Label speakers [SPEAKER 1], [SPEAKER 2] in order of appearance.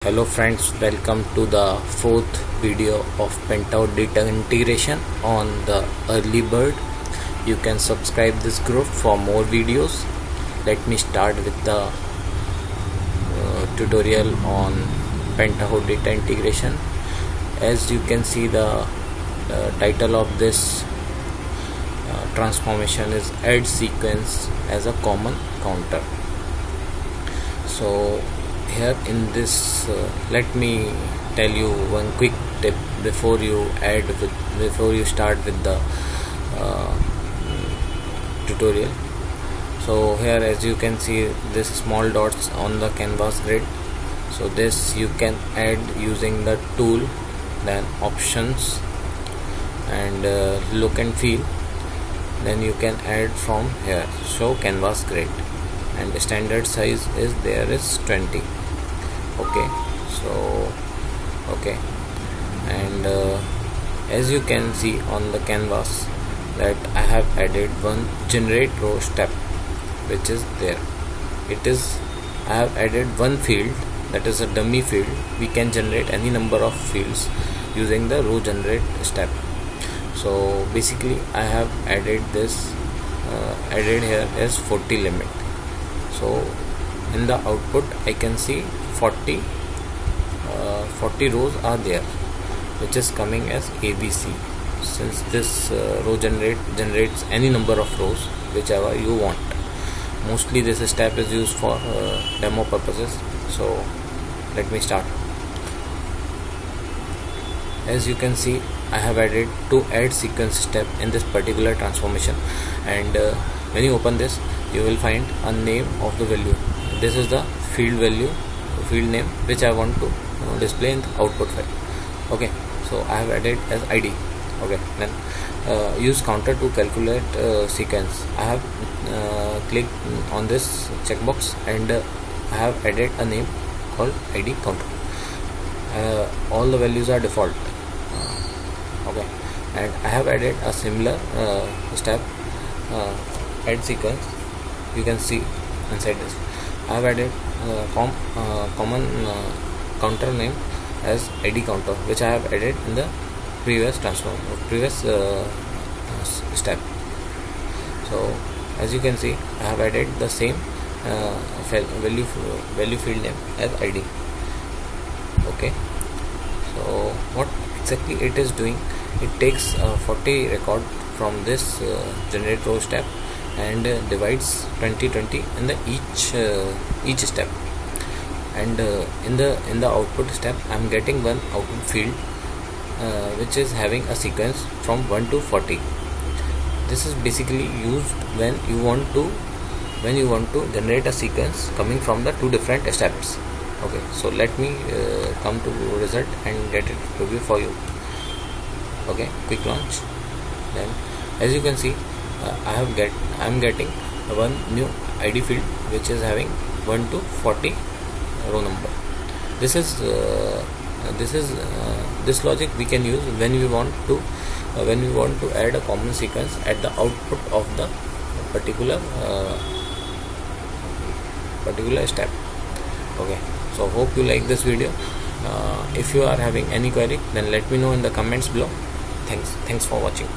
[SPEAKER 1] Hello friends, welcome to the fourth video of Pentout data integration on the early bird. You can subscribe this group for more videos. Let me start with the tutorial on Pentout data integration. As you can see, the title of this transformation is add sequence as a common counter. So here in this let me tell you one quick tip before you start with the tutorial. So here, as you can see, this small dots on the canvas grid. So this you can add using the tool, then options, and look and feel. Then you can add from here, show canvas grid, and the standard size is 20. Okay, and as you can see on the canvas that I have added one generate row step, which is there. I have added one field, that is a dummy field. We can generate any number of fields using the row generate step. So basically I have added this added here as 40 limit. So in the output I can see 40 rows are there, which is coming as ABC. Since this row generates any number of rows whichever you want. Mostly this step is used for demo purposes. So let me start. As you can see, I have added two add sequence step in this particular transformation, and when you open this, you will find a name of the value. This is the field name which I want to display in the output file. Okay, so I have added as ID. Okay, then use counter to calculate sequence. I have clicked on this checkbox, and I have added a name called ID counter. All the values are default. Okay, and I have added a similar step, add sequence. You can see inside this I have added common counter name as ID counter, which I have added in the previous step. So as you can see, I have added the same value field name as ID. Okay, so what exactly it is doing, it takes 40 record from this generate row step and divides 20 in the each step, and in the output step I am getting one output field which is having a sequence from 1 to 40. This is basically used when you want to generate a sequence coming from the two different steps. Okay, so let me come to result and get it preview for you. Okay, quick launch. Then as you can see, I am getting one new ID field which is having 1 to 40 row number. This logic we can use when we want to add a common sequence at the output of the particular step. Okay, so hope you like this video. If you are having any query, then let me know in the comments below. Thanks for watching.